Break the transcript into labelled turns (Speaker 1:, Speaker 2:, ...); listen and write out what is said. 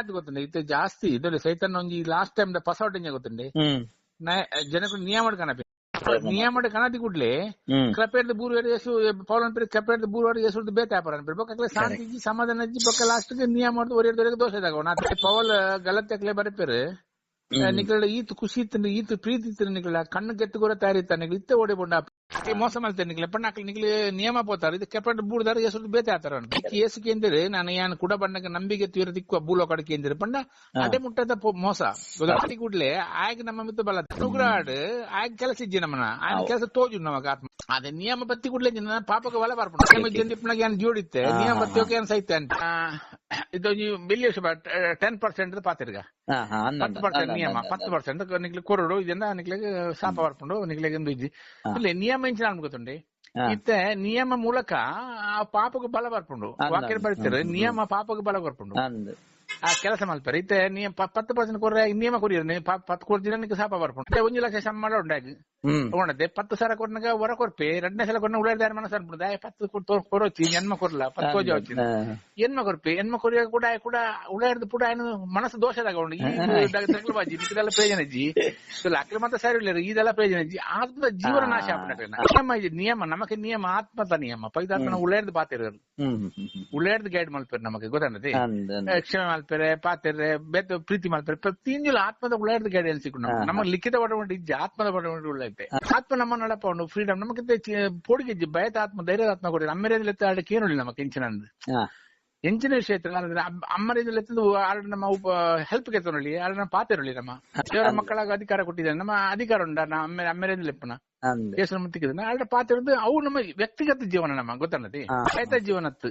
Speaker 1: ಗೊತ್ತುಂಡೆ ಇತ್ತೆ ಜಾಸ್ತಿ ಇದೊಂದು ಸೈತನ್ ಒಂಜಿ ಲಾಸ್ಟ್ ಟೈಮ್ ಪಸೌಟ್ ಗೊತ್ತುಂಡೆ ಜನಕ್ಕೆ ನಿಯಮ ಕನಪಿ ನಿಯಮ ಕನತಿ ಕೂಡ್ಲೆ ಕ್ರಪೇರ್ದ ಬೂರು ಯೇಸು ಪೌಲನ್ ಪೇರು ಕ್ರಪೇರ್ದ ಬೂರು ಯೇಸು ಬೇತೆ ವ್ಯಾಪಾರ ಅನ್ಪೇರು ಬೊಕ್ಕ ಶಾಂತಿ ಸಮಾಧಾನ ಬೊಕ್ಕ ಲಾಸ್ಟ್ ನಿಯಮ ಮಾಡ್ದು ಒರಿಯದವರೆಗೆ ದೋಷ ಇದಾಗವ ನಾ ಪೌಲ್ ಗಲತ್ಯಕ್ಲೆ ಬರಪೇರು ನಿಕಲ ಈತ್ ಖುಷಿ ಇತ್ತು ಈತ್ ಪ್ರೀತಿ ಇತ್ತು ನಿಕಲ ಕಣ್ಣು ಗೆತ್ತುಗೋರ ತಯಾರಿತ್ತ ನಿಕಲ ಇತ್ತೆ ಓಡಿ ಬಂಡ ಮೋಸ ಮಾಡ್ತೇನೆ ನಿಕಲ ಪಣ್ಣಾಕಲ್ ನಿಕಲಿ ನಿಯಮ ಪೋತಾರ ಇದು ಕೆಪಟ್ ಬೂಡ್ದಾರ ಯೇಸು ಬೇತೆ ಆತರ ಯೇಸು ಕೇಂದ್ರೆ ನಾನು ಯಾನ್ ಕುಡ ಬಣ್ಣಕ್ಕೆ ನಂಬಿಕೆ ತೀರ ದಿಕ್ಕು ಬೂಲೋ ಕಡೆ ಕೇಂದ್ರ ಪಂಡ ಅಡೆ ಮುಟ್ಟದ ಮೋಸ ಅತಿ ಕೂಡ್ಲೆ ಆಯ್ಕೆ ನಮ್ಮ ಮಿತ್ತು ಬಲ ಉಗ್ರಾಡ್ ಆಯ್ಕೆ ಕೆಲಸ ಇಜ್ಜಿ ನಮ್ಮನ ಆಯ್ನ ಕೆಲಸ ತೋಜು ನಮಗ ಆತ್ಮ ಅದೇ ನಿಯಮ ಬತ್ತಿ ಕೂಡ್ಲೆ ಪಾಪಕ್ಕೆ ಬಲ ಬರ್ಪುಂಡು ಏನ್ ಜೋಡಿತ್ತೆ ನಿಯಮ ಬತ್ತಿ ಏನ್ ಸೈತೆ ಅಂತ ಇದು ನೀವು ಬಿಲ್ಲಿ 10% ಪಾತಿರ್ಗ 10% ನಿಯಮ 10% ನಿಕ್ಲಿ ಕೊರಡು ಇದನ್ನ ನಿಕ್ಲಿಗೆ ಶಾಪ ಬರ್ಪುಂಡು ನಿಕ್ಲಿಗೆ ಇಜ್ಜಿ ಇಲ್ಲ ನಿಯಮ ಇಂಚಿನ ಗೊತ್ತುಂಡಿ ಇತ್ತೆ ನಿಯಮ ಮೂಲಕ ಆ ಪಾಪಕ್ಕೆ ಬಲ ಬರ್ಪುಂಡು ವಾಕ್ಯ ಬರ್ತಾರೆ ನಿಯಮ ಪಾಪಕ್ಕೆ ಬಲ ಬರ್ಪುಂಡು ಆ ಕೆಲಸ ಮಲ್ಪೇರು ಇತ್ತೆ ನಿಯಮ 10% ಕೊರ್ರೆ ನಿಯಮ ಕೊರಿಯರು 10 ಕೊಡ್ದಿರ ಶಾಪ ಬರ್ಪುಂಡು 1 ಲಕ್ಷ ಸಂಬಳ ಉಂಟಾಗಿ ಉಂಡದೆ 10,000 ಕೊಟ್ಟಾಗ ಹೊರ ಕೊರ್ಪೆ 2ನೇ ಸಲ ಕೊಟ್ಟ ಉಳಿದಾರ ಮನಸ್ಸು ಅನ್ಬಿಡುದ 10 ಕೊರೋಚಿ ಜನ್ಮ ಕೊರ್ಲ 10 ಕೋಜಿ ಹೋಚಿ ಎನ್ಮ ಕೊರ್ಪೆ ಎನ್ಮ ಕೊರಿಯ ಕೂಡ ಕೂಡ ಉಳಿದ ಪುಡ ಏನು ಮನಸ್ಸು ದೋಷದಾಗ ಉಂಡು ಈ ಬಾಜಿ ಇದೆಲ್ಲ ಪ್ರಯೋಜನ ಇಜ್ಜಿ ಅಕ್ಲೆ ಮಾತ್ರ ಸರಿ ಇಲ್ಲ ಇದೆಲ್ಲ ಪ್ರಯೋಜನ ಇಜ್ಜಿ ಆತ್ಮದ ಜೀವನ ನಾಶ ನಿಯಮ ನಿಯಮ ನಮಗೆ ನಿಯಮ ಆತ್ಮದ ನಿಯಮ ಪೈದಾತ್ಮನ ಉಳಿದ ಪಾತಿರೋದು ಉಳಿದ ಗೈಡ್ ಮಲ್ಪೇರು ನಮಗೆ ಗೊತ್ತಾನದೆ ಕ್ಷಮೆ ಮಲ್ಪೇರೆ ಪಾತಿರ್ರೆ ಬೇತ ಪ್ರೀತಿ ಮಲ್ಪೇರೆ ಪ್ರತಿಯೊಂದು ಆತ್ಮದ ಉಳಿದ ಗೈಡ್ ಎಲ್ಲಿ ಸಿಕ್ಕು ನಮಗೆ ಲಿಖಿತ ಒಡಗೊಂಡು ಇಜ್ಜಿ ಆತ್ಮದ ಒಡಗೊಂಡು ಉಳ್ಳ ಆತ್ಮ ನಮ್ಮ ನಡಪು ಫ್ರೀಡಮ್ ನಮಗೆ ಪೋಡಿಗೆ ಭಯದ ಆತ್ಮ ಧೈರ್ಯದ ಆತ್ಮ ಕೊಡಿ ಅಮ್ಮೇರಿಯಲ್ಲಿ ಆಡಕ್ಕೆ ಏನು ನಮಗೆ ಎಂಚಿನ ಎಂಚಿನ ವಿಷಯ ಅಮ್ಮರಿಯಲ್ಲಿ ಆಲ್ರೆಡಿ ನಮ್ಮ ಹೆಲ್ಪ್ ಗೆತ್ತನೊಳ್ಳಿ ಆಲ್ರೆಡಿ ನಮ್ಮ ಪಾತಿರೊಳ್ಳಿ ನಮ್ಮ ದೇವರ ಮಕ್ಕಳಾಗ ಅಧಿಕಾರ ಕೊಟ್ಟಿದ್ದಾರೆ ನಮ್ಮ ಅಧಿಕಾರ ಉಂಡ ಅಮ್ಮೇರಿಯಲ್ಲಿ ಲೆಪ್ಪನ ಕೇಸರ ಮುತ್ತಿಕಿದ ಆಲ್ರೆಡಿ ಪಾತಿರೋದು ಅವು ನಮ್ಮ ವ್ಯಕ್ತಿಗತ ಜೀವನ ನಮ್ಮ ಗೊತ್ತನ್ನತಿ ಆಯ್ತಾ ಜೀವನತ್ತು